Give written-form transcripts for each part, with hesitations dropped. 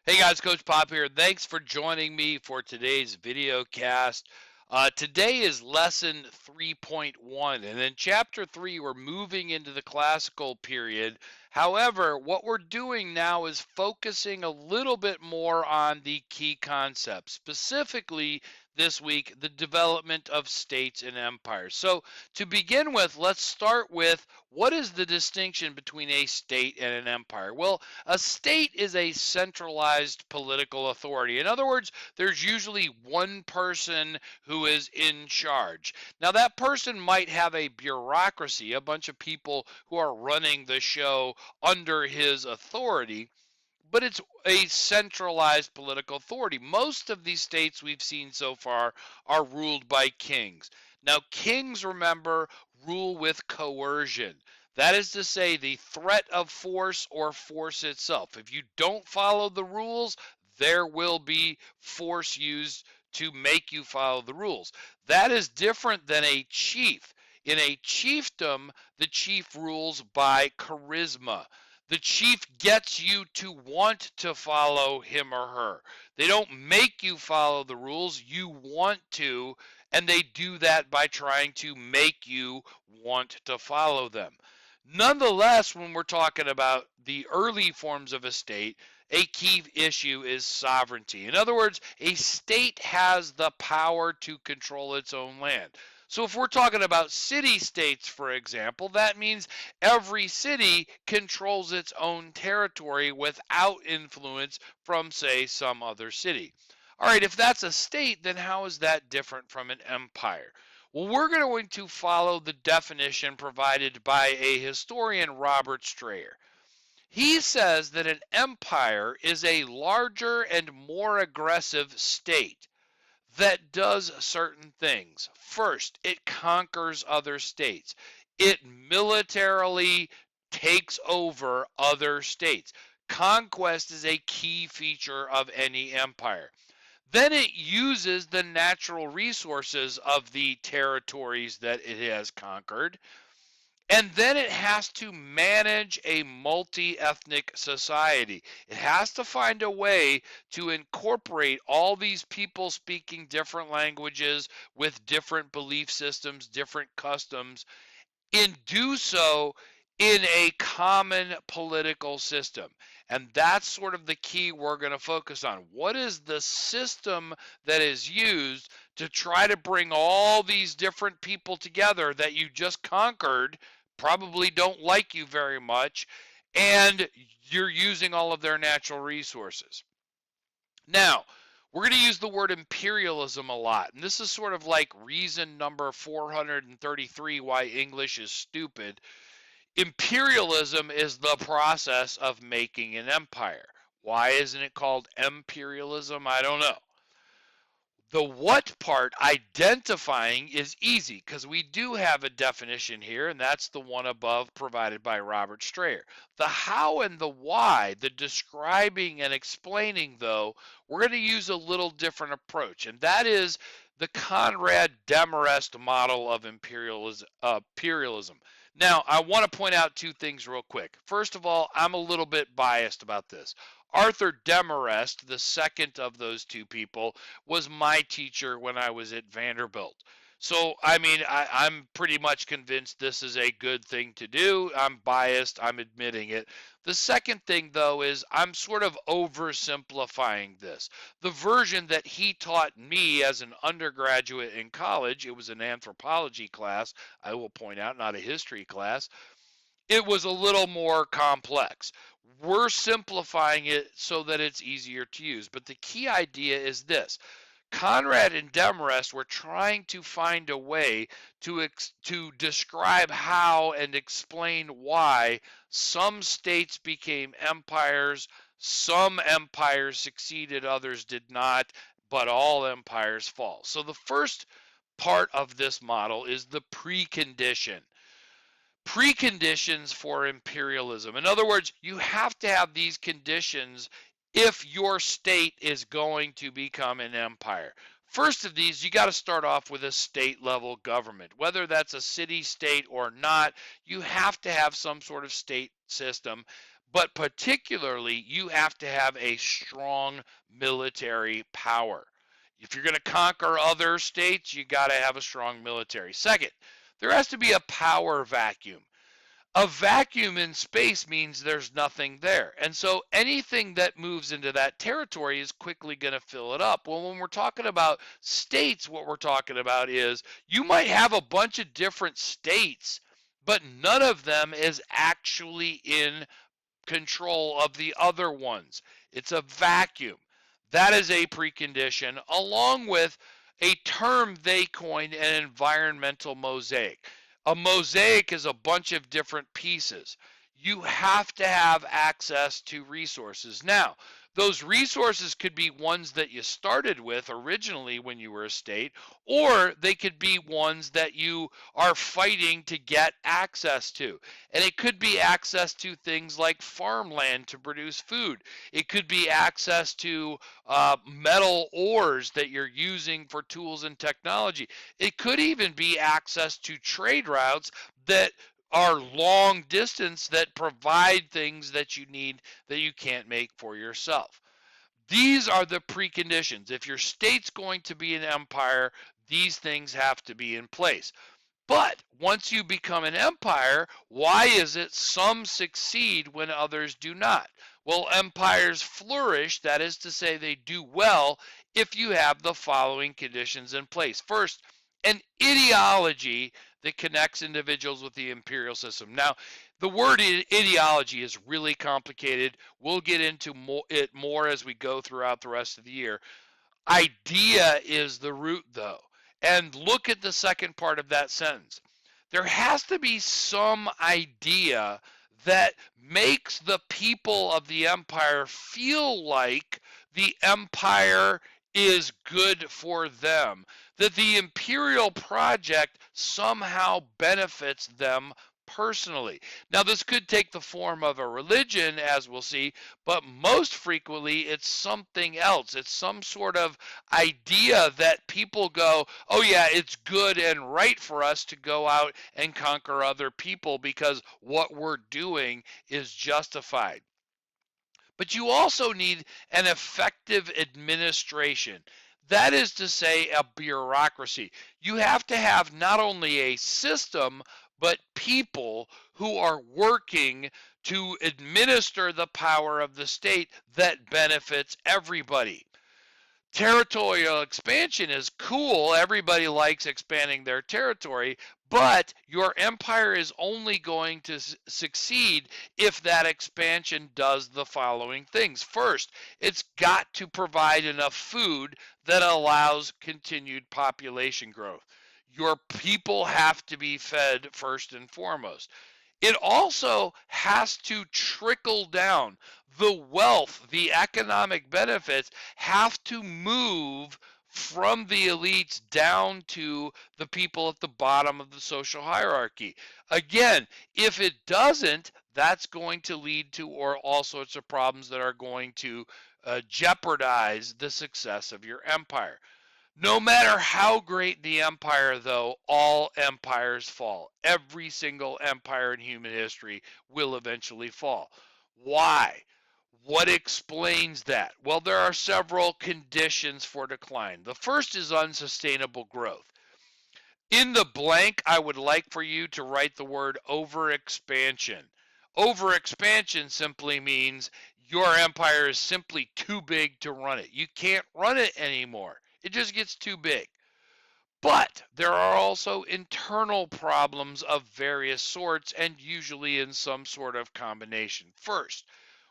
Hey guys, Coach Pop here. Thanks for joining me for today's video cast. Today is lesson 3.1, and in chapter 3, we're moving into the classical period. However, what we're doing now is focusing a little bit more on the key concepts, specifically this week, the development of states and empires. So, to begin with, let's start with what is the distinction between a state and an empire? Well, a state is a centralized political authority. In other words, there's usually one person who is in charge. Now, that person might have a bureaucracy, a bunch of people who are running the show under his authority, but it's a centralized political authority. Most of these states we've seen so far are ruled by kings. Now, kings, remember, rule with coercion. That is to say, the threat of force or force itself. If you don't follow the rules, there will be force used to make you follow the rules. That is different than a chief. In a chiefdom, the chief rules by charisma. The chief gets you to want to follow him or her. They don't make you follow the rules, you want to, and they do that by trying to make you want to follow them. Nonetheless, when we're talking about the early forms of a state, a key issue is sovereignty. In other words, a state has the power to control its own land. So if we're talking about city states, for example, that means every city controls its own territory without influence from, say, some other city. All right, if that's a state, then how is that different from an empire? Well, we're going to follow the definition provided by a historian, Robert Strayer. He says that an empire is a larger and more aggressive state that does certain things. First, it conquers other states. It militarily takes over other states. Conquest is a key feature of any empire. Then it uses the natural resources of the territories that it has conquered. And then it has to manage a multi ethnic society. It has to find a way to incorporate all these people speaking different languages with different belief systems, different customs, and do so in a common political system. And that's sort of the key we're going to focus on. What is the system that is used to try to bring all these different people together that you just conquered, probably don't like you very much, and you're using all of their natural resources? Now, we're going to use the word imperialism a lot, and this is sort of like reason number 433 why English is stupid. Imperialism is the process of making an empire. Why isn't it called imperialism? I don't know. The what part, identifying, is easy because we do have a definition here, and that's the one above provided by Robert Strayer. The how and the why, the describing and explaining, though, we're going to use a little different approach, and that is the Conrad-Demarest model of imperialism. Now, I want to point out two things real quick. First of all, I'm a little bit biased about this. Arthur Demarest, the second of those two people, was my teacher when I was at Vanderbilt. So, I mean, I'm pretty much convinced this is a good thing to do. I'm biased, I'm admitting it. The second thing, though, is I'm sort of oversimplifying this. The version that he taught me as an undergraduate in college, it was an anthropology class, I will point out, not a history class, it was a little more complex. We're simplifying it so that it's easier to use. But the key idea is this. Conrad and Demarest were trying to find a way to describe how and explain why some states became empires, some empires succeeded, others did not, but all empires fall. So the first part of this model is the precondition. Preconditions for imperialism. In other words, you have to have these conditions if your state is going to become an empire. First of these, you got to start off with a state level government. Whether that's a city state or not, you have to have some sort of state system. but particularly you have to have a strong military power. If you're going to conquer other states, you got to have a strong military. Second, there has to be a power vacuum. A vacuum in space means there's nothing there. And so anything that moves into that territory is quickly going to fill it up. Well, when we're talking about states, what we're talking about is you might have a bunch of different states, but none of them is actually in control of the other ones. It's a vacuum. That is a precondition, along with a term they coined, an environmental mosaic. A mosaic is a bunch of different pieces. You have to have access to resources. Now, those resources could be ones that you started with originally when you were a state, or they could be ones that you are fighting to get access to. And it could be access to things like farmland to produce food. It could be access to metal ores that you're using for tools and technology. It could even be access to trade routes that are long distance that provide things that you need that you can't make for yourself. These are the preconditions. If your state's going to be an empire, these things have to be in place. But once you become an empire, why is it some succeed when others do not? Well, empires flourish, that is to say, they do well if you have the following conditions in place. First, an ideology that connects individuals with the imperial system. Now, the word ideology is really complicated. We'll get into it more as we go throughout the rest of the year. Idea is the root, though. And look at the second part of that sentence. There has to be some idea that makes the people of the empire feel like the empire is good for them, that the imperial project somehow benefits them personally. Now, this could take the form of a religion, as we'll see, but most frequently it's something else. It's some sort of idea that people go, oh, yeah, it's good and right for us to go out and conquer other people because what we're doing is justified. But you also need an effective administration. That is to say, a bureaucracy. You have to have not only a system, but people who are working to administer the power of the state that benefits everybody. Territorial expansion is cool. Everybody likes expanding their territory, but your empire is only going to succeed if that expansion does the following things. First, it's got to provide enough food that allows continued population growth. Your people have to be fed first and foremost. It also has to trickle down. The wealth, the economic benefits have to move from the elites down to the people at the bottom of the social hierarchy. Again, if it doesn't, that's going to lead to all sorts of problems that are going to jeopardize the success of your empire. No matter how great the empire, though, all empires fall. Every single empire in human history will eventually fall. Why? What explains that? Well, there are several conditions for decline. The first is unsustainable growth. In the blank, I would like for you to write the word overexpansion. Overexpansion simply means your empire is simply too big to run it. You can't run it anymore. It just gets too big. But there are also internal problems of various sorts and usually in some sort of combination. First,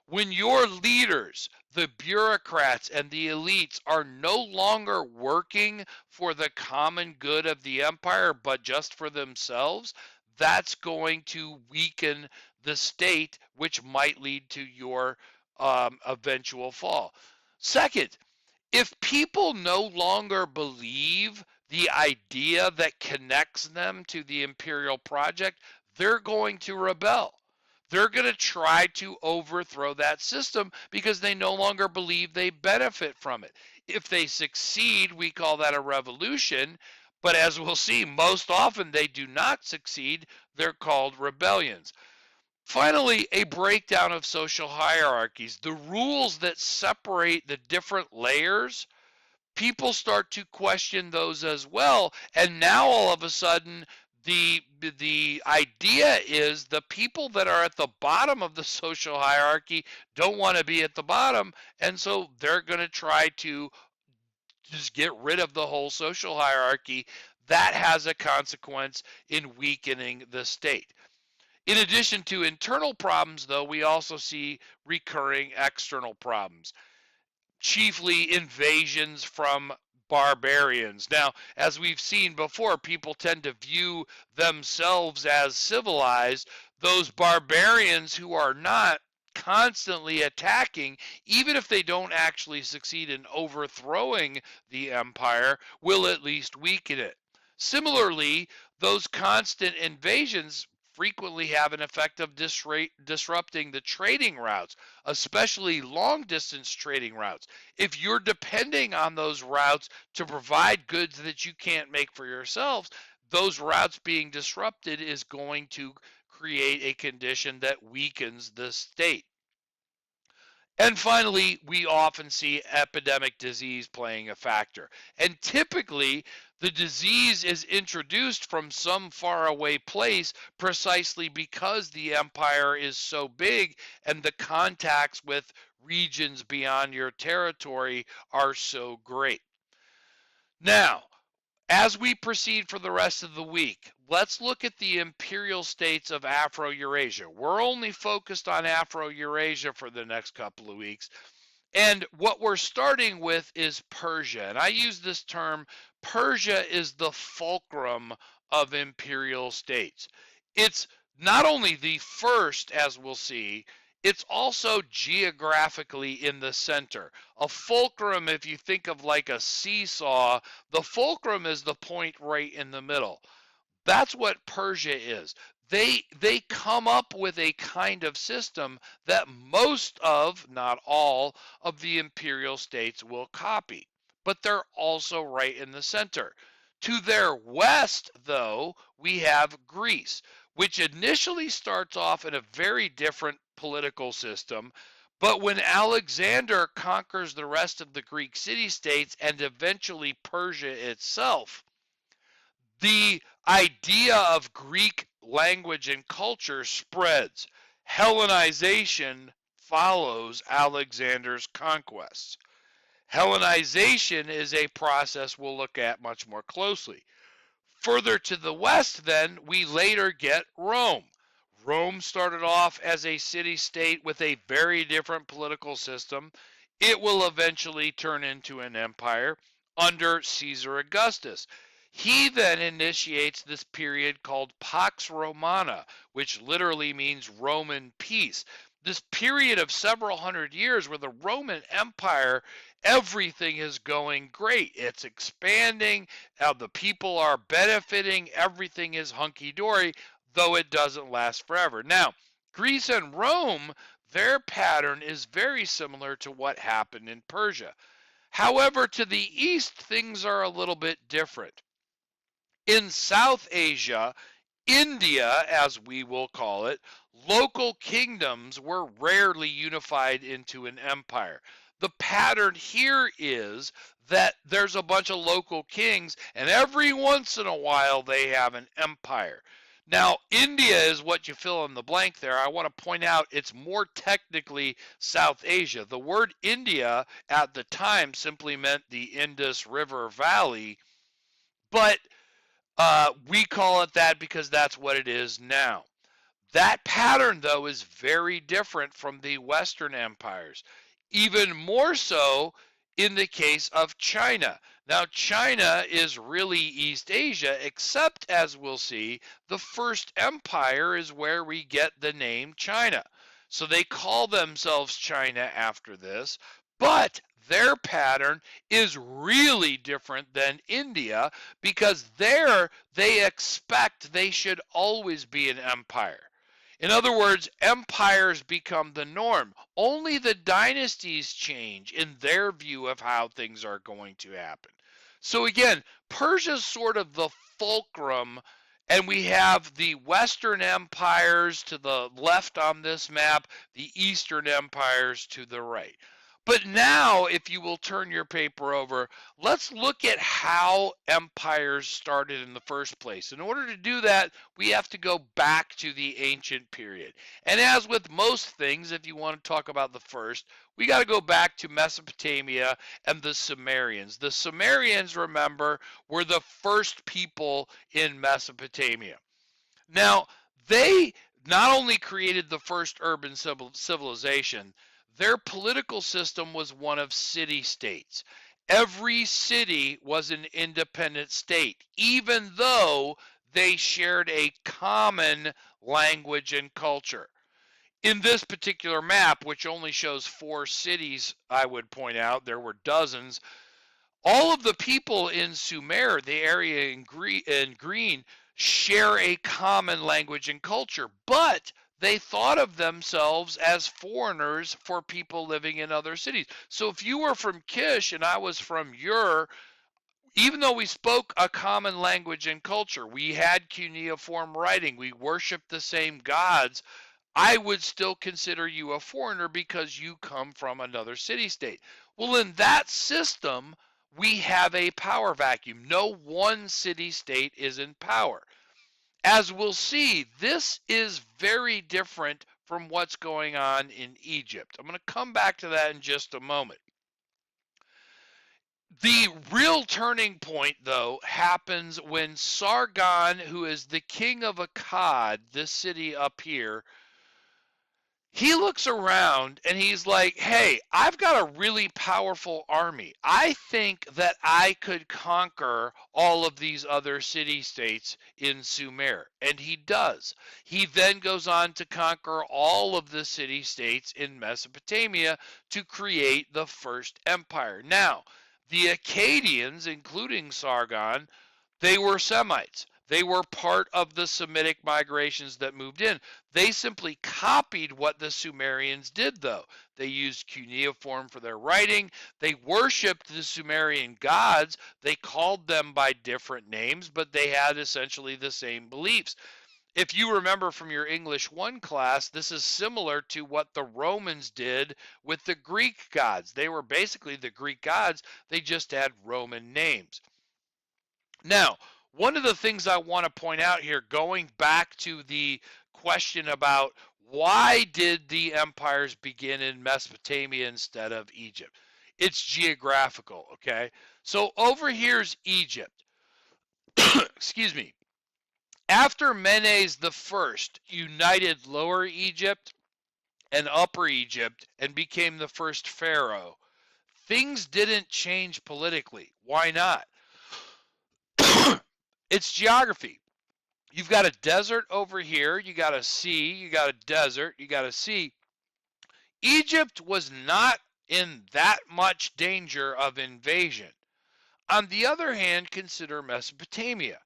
when your leaders, the bureaucrats and the elites, are no longer working for the common good of the empire, but just for themselves, that's going to weaken the state, which might lead to your eventual fall. Second, if people no longer believe the idea that connects them to the imperial project, they're going to rebel. They're going to try to overthrow that system because they no longer believe they benefit from it. If they succeed, we call that a revolution. But as we'll see, most often they do not succeed. They're called rebellions. Finally, a breakdown of social hierarchies. The rules that separate the different layers, people start to question those as well. And now all of a sudden, the idea is the people that are at the bottom of the social hierarchy don't want to be at the bottom, and so they're going to try to just get rid of the whole social hierarchy. That has a consequence in weakening the state. In addition to internal problems, though, we also see recurring external problems, chiefly invasions from barbarians. Now, as we've seen before, people tend to view themselves as civilized. Those barbarians who are not constantly attacking, even if they don't actually succeed in overthrowing the empire, will at least weaken it. Similarly, those constant invasions frequently have an effect of disrupting the trading routes, especially long distance trading routes. If you're depending on those routes to provide goods that you can't make for yourselves, those routes being disrupted is going to create a condition that weakens the state. And finally, we often see epidemic disease playing a factor. And typically, the disease is introduced from some faraway place precisely because the empire is so big and the contacts with regions beyond your territory are so great. Now, as we proceed for the rest of the week, let's look at the imperial states of Afro-Eurasia. We're only focused on Afro-Eurasia for the next couple of weeks. And what we're starting with is Persia. And I use this term, Persia is the fulcrum of imperial states. It's not only the first, as we'll see, it's also geographically in the center. A fulcrum, if you think of like a seesaw, the fulcrum is the point right in the middle. That's what Persia is. They come up with a kind of system that most of, not all, of the imperial states will copy. But they're also right in the center. To their west, though, we have Greece, which initially starts off in a very different political system. But when Alexander conquers the rest of the Greek city-states and eventually Persia itself, the idea of Greek language and culture spreads. Hellenization follows Alexander's conquests. Hellenization is a process we'll look at much more closely. Further to the west, then, we later get Rome. Rome started off as a city-state with a very different political system. It will eventually turn into an empire under Caesar Augustus. He then initiates this period called Pax Romana, which literally means Roman peace. This period of several hundred years where the Roman Empire, everything is going great. It's expanding, the people are benefiting, everything is hunky-dory, though it doesn't last forever. Now, Greece and Rome, their pattern is very similar to what happened in Persia. However, to the east, things are a little bit different. In South Asia, India, as we will call it, local kingdoms were rarely unified into an empire. The pattern here is that there's a bunch of local kings, and every once in a while they have an empire. Now, India is what you fill in the blank there. I want to point out it's more technically South Asia. The word India at the time simply meant the Indus River Valley, but we call it that because that's what it is now. That pattern, though, is very different from the Western empires, even more so in the case of China. Now, China is really East Asia, except, as we'll see, the first empire is where we get the name China. So they call themselves China after this, but their pattern is really different than India because there they expect they should always be an empire. In other words, empires become the norm. Only the dynasties change in their view of how things are going to happen. So again, Persia's sort of the fulcrum And we have the Western empires to the left on this map, the Eastern empires to the right. But now, if you will turn your paper over, let's look at how empires started in the first place. In order to do that, we have to go back to the ancient period. And as with most things, if you want to talk about the first, we got to go back to Mesopotamia and the Sumerians. The Sumerians, remember, were the first people in Mesopotamia. Now, they not only created the first urban civilization, their political system was one of city states. Every city was an independent state, even though they shared a common language and culture. In this particular map, which only shows 4 cities, I would point out, there were dozens, all of the people in Sumer, the area in green, share a common language and culture, but they thought of themselves as foreigners for people living in other cities. So if you were from Kish and I was from Ur, even though we spoke a common language and culture, we had cuneiform writing, we worshiped the same gods, I would still consider you a foreigner because you come from another city state. Well, in that system, we have a power vacuum. No one city state is in power. As we'll see, this is very different from what's going on in Egypt. I'm going to come back to that in just a moment. The real turning point, though, happens when Sargon, who is the king of Akkad, this city up here, he looks around and he's like, hey, I've got a really powerful army. I think that I could conquer all of these other city-states in Sumer. And he does. He then goes on to conquer all of the city-states in Mesopotamia to create the first empire. Now, the Akkadians, including Sargon, they were Semites. They were part of the Semitic migrations that moved in. They simply copied what the Sumerians did, though. They used cuneiform for their writing. They worshipped the Sumerian gods. They called them by different names, but they had essentially the same beliefs. If you remember from your English 1 class, this is similar to what the Romans did with the Greek gods. They were basically the Greek gods, they just had Roman names. Now, one of the things I want to point out here, going back to the question about why did the empires begin in Mesopotamia instead of Egypt? It's geographical, okay? So over here's Egypt. Excuse me. After Menes the First united Lower Egypt and Upper Egypt and became the first pharaoh, things didn't change politically. Why not? It's geography. You've got a desert over here, you got a sea, you got a desert, you got a sea. Egypt was not in that much danger of invasion. On the other hand, consider Mesopotamia,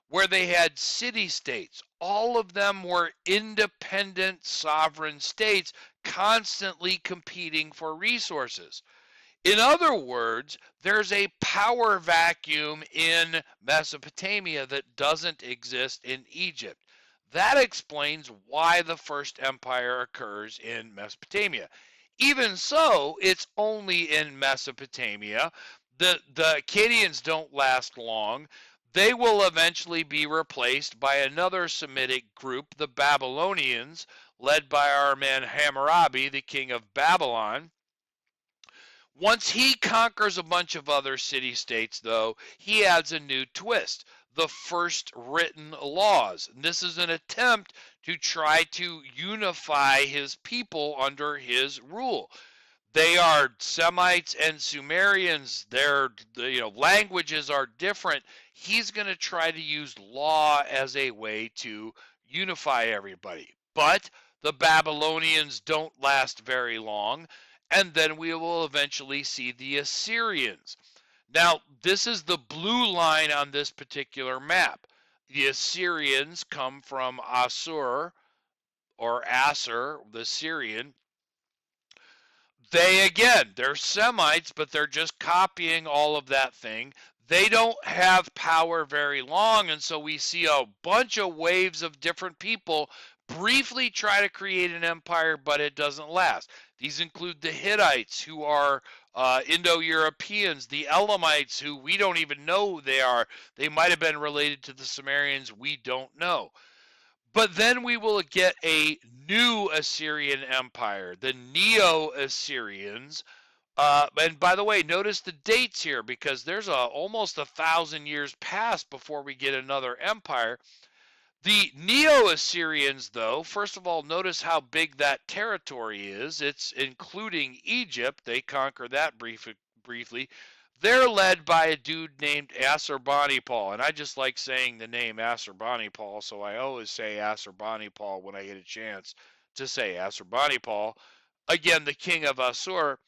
where they had city-states. All of them were independent sovereign states constantly competing for resources. In other words, there's a power vacuum in Mesopotamia that doesn't exist in Egypt. That explains why the first empire occurs in Mesopotamia. Even so, it's only in Mesopotamia. The Akkadians don't last long. They will eventually be replaced by another Semitic group, the Babylonians, led by our man Hammurabi, the king of Babylon. Once he conquers a bunch of other city-states, though, he adds a new twist, the first written laws. And this is an attempt to try to unify his people under his rule. They are Semites and Sumerians. Their languages are different. He's going to try to use law as a way to unify everybody. But the Babylonians don't last very long. And then we will eventually see the Assyrians. Now, this is the blue line on this particular map. The Assyrians come from Assur, or Assur, the Syrian. They're Semites, but they're just copying all of that thing. they don't have power very long, and so we see a bunch of waves of different people briefly try to create an empire, but it doesn't last. These include the Hittites, who are Indo-Europeans, the Elamites, who we don't even know who they are. They might have been related to the Sumerians, we don't know. But then we will get a new Assyrian empire, the Neo-Assyrians. And by the way, notice the dates here, because there's almost 1,000 years past before we get another empire. The Neo-Assyrians, though, first of all, notice how big that territory is. It's including Egypt. They conquer that briefly. They're led by a dude named Assurbanipal, and I just like saying the name Assurbanipal, so I always say Assurbanipal when I get a chance to say Assurbanipal. Again, the king of Assur.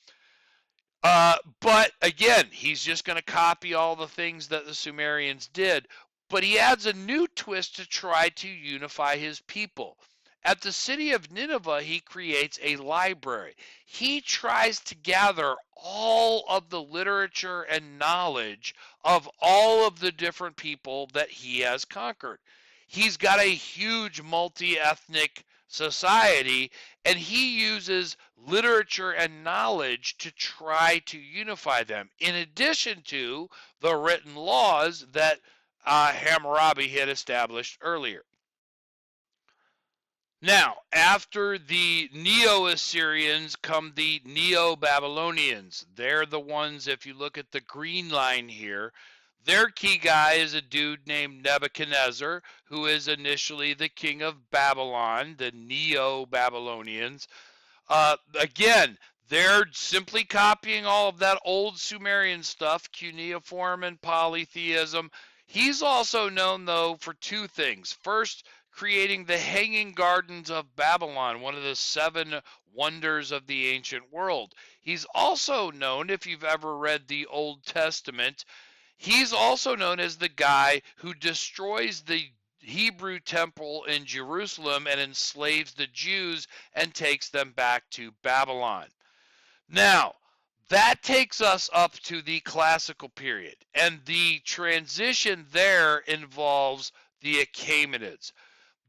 But again, he's just going to copy all the things that the Sumerians did, but he adds a new twist to try to unify his people. At the city of Nineveh, he creates a library. He tries to gather all of the literature and knowledge of all of the different people that he has conquered. He's got a huge multi-ethnic society, and he uses literature and knowledge to try to unify them, in addition to the written laws that Hammurabi had established earlier. Now, after the Neo-Assyrians come the Neo-Babylonians. They're the ones, if you look at the green line here, their key guy is a dude named Nebuchadnezzar, who is initially the king of Babylon, the Neo-Babylonians. Again, they're simply copying all of that old Sumerian stuff, cuneiform and polytheism. He's also known, though, for two things. First, creating the Hanging Gardens of Babylon, one of the 7 wonders of the ancient world. He's also known, if you've ever read the Old Testament, he's also known as the guy who destroys the Hebrew temple in Jerusalem and enslaves the Jews and takes them back to Babylon. Now, that takes us up to the classical period, and the transition there involves the Achaemenids.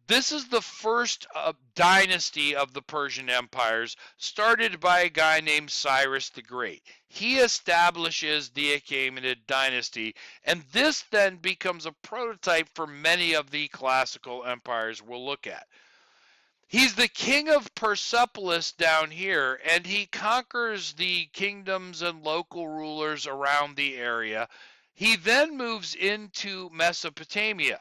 This is the first dynasty of the Persian empires, started by a guy named Cyrus the Great. He establishes the Achaemenid dynasty, and this then becomes a prototype for many of the classical empires we'll look at. He's the king of Persepolis down here, and he conquers the kingdoms and local rulers around the area. He then moves into Mesopotamia.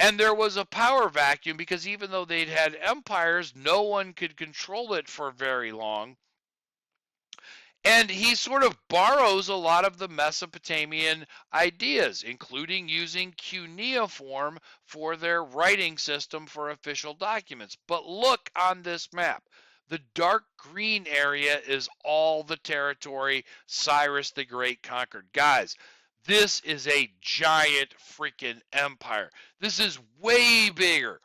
And there was a power vacuum, because even though they'd had empires, no one could control it for very long. And he sort of borrows a lot of the Mesopotamian ideas, including using cuneiform for their writing system for official documents. But look on this map. The dark green area is all the territory Cyrus the Great conquered. Guys, this is a giant freaking empire. This is way bigger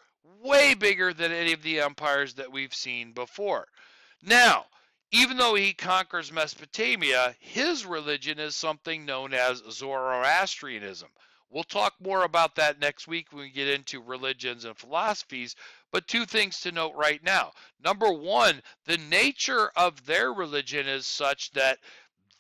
than any of the empires that we've seen before. Now, even though he conquers Mesopotamia, his religion is something known as Zoroastrianism. We'll talk more about that next week when we get into religions and philosophies, but two things to note right now. Number one, the nature of their religion is such that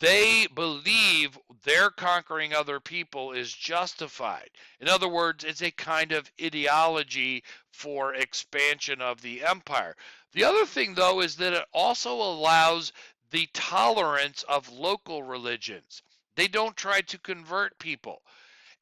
they believe their conquering other people is justified. In other words, it's a kind of ideology for expansion of the empire. The other thing, though, is that it also allows the tolerance of local religions. They don't try to convert people.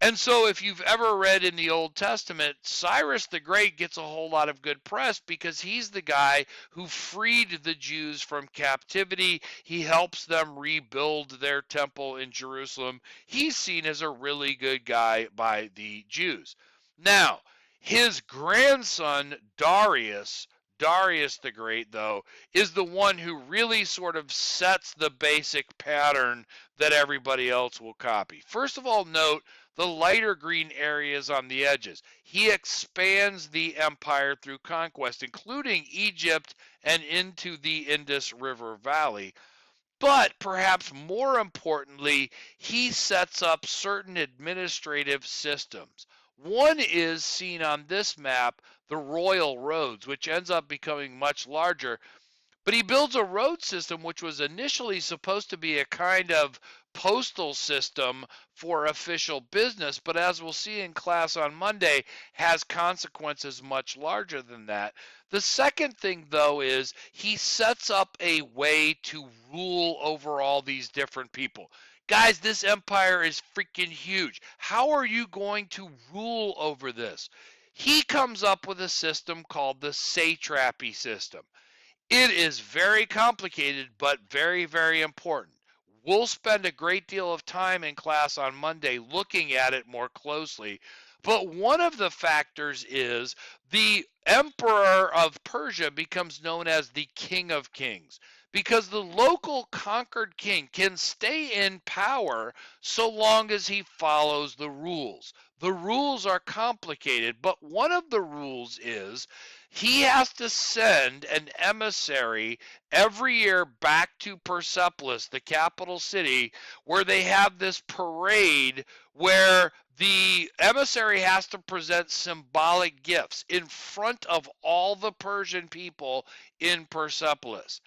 And so if you've ever read in the Old Testament, Cyrus the Great gets a whole lot of good press because he's the guy who freed the Jews from captivity. He helps them rebuild their temple in Jerusalem. He's seen as a really good guy by the Jews. Now, his grandson, Darius the Great, though, is the one who really sort of sets the basic pattern that everybody else will copy. First of all, note the lighter green areas on the edges. He expands the empire through conquest, including Egypt and into the Indus River Valley. But perhaps more importantly, he sets up certain administrative systems. One is seen on this map, the royal roads, which ends up becoming much larger. But he builds a road system which was initially supposed to be a kind of postal system for official business, but as we'll see in class on Monday, has consequences much larger than that. The second thing, though, is he sets up a way to rule over all these different people. Guys, this empire is freaking huge. How are you going to rule over this? He comes up with a system called the satrapy system. It is very complicated, but very, very important. We'll spend a great deal of time in class on Monday looking at it more closely. But one of the factors is the emperor of Persia becomes known as the King of Kings because the local conquered king can stay in power so long as he follows the rules. The rules are complicated, but one of the rules is he has to send an emissary every year back to Persepolis, the capital city, where they have this parade where the emissary has to present symbolic gifts in front of all the Persian people in Persepolis.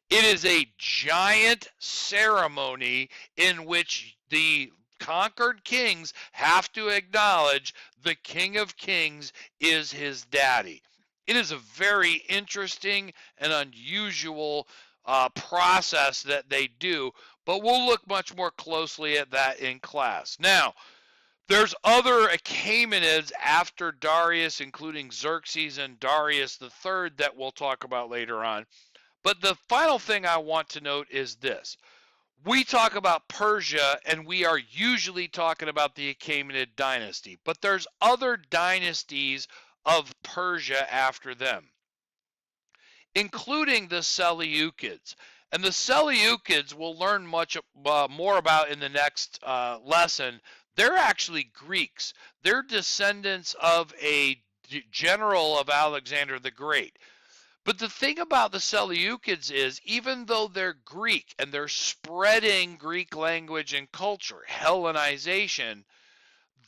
It is a giant ceremony in which the conquered kings have to acknowledge the King of Kings is his daddy. It is a very interesting and unusual process that they do, but we'll look much more closely at that in class. Now, there's other Achaemenids after Darius, including Xerxes and Darius III, that we'll talk about later on. But the final thing I want to note is this. We talk about Persia, and we are usually talking about the Achaemenid dynasty, but there's other dynasties of Persia after them, including the Seleucids. And the Seleucids we'll learn much more about in the next lesson. They're actually Greeks. They're descendants of a general of Alexander the Great. But the thing about the Seleucids is, even though they're Greek and they're spreading Greek language and culture, Hellenization,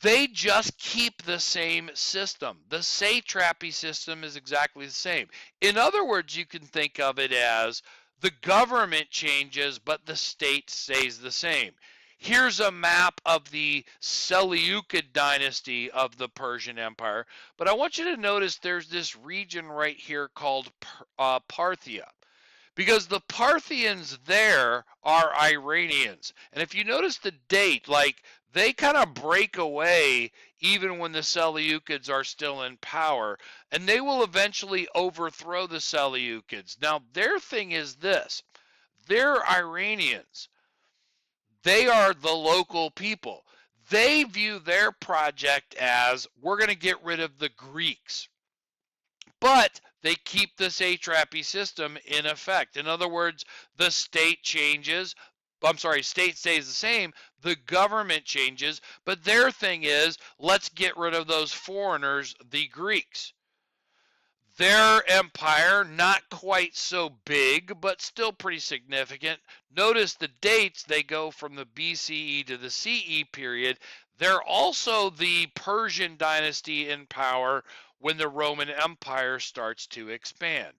they just keep the same system. The satrapy system is exactly the same. In other words, you can think of it as the government changes, but the state stays the same. Here's a map of the Seleucid dynasty of the Persian Empire, but I want you to notice there's this region right here called Parthia, because the Parthians there are Iranians. And if you notice the date, like they kind of break away even when the Seleucids are still in power, and they will eventually overthrow the Seleucids. Now, their thing is this. They're Iranians. They are the local people. They view their project as, we're going to get rid of the Greeks. But they keep the satrapy system in effect. In other words, the state changes. State stays the same. The government changes. But their thing is, let's get rid of those foreigners, the Greeks. Their empire, not quite so big, but still pretty significant. Notice the dates, they go from the BCE to the CE period. They're also the Persian dynasty in power when the Roman Empire starts to expand.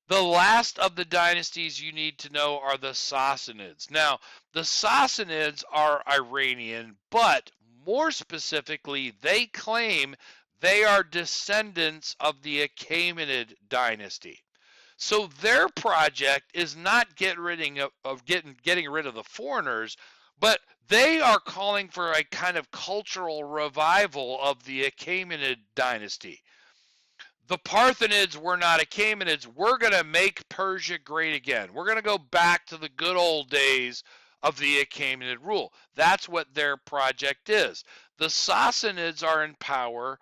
The last of the dynasties you need to know are the Sassanids. Now, the Sassanids are Iranian, but more specifically, they claim they are descendants of the Achaemenid dynasty. So their project is not getting rid of the foreigners, but they are calling for a kind of cultural revival of the Achaemenid dynasty. The Parthenids were not Achaemenids. We're going to make Persia great again. We're going to go back to the good old days of the Achaemenid rule. That's what their project is. The Sassanids are in power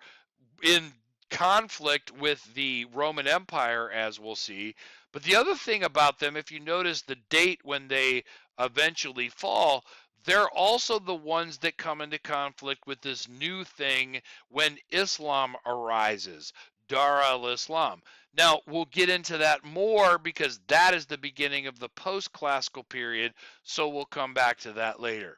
in conflict with the Roman Empire, as we'll see. But the other thing about them, if you notice the date when they eventually fall, they're also the ones that come into conflict with this new thing when Islam arises, Dar al-Islam. Now, we'll get into that more because that is the beginning of the post-classical period, so we'll come back to that later.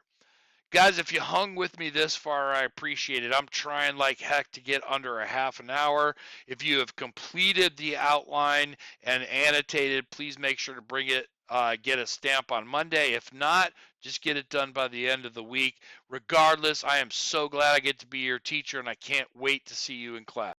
Guys, if you hung with me this far, I appreciate it. I'm trying like heck to get under a half an hour. If you have completed the outline and annotated, please make sure to bring it, get a stamp on Monday. If not, just get it done by the end of the week. Regardless, I am so glad I get to be your teacher, and I can't wait to see you in class.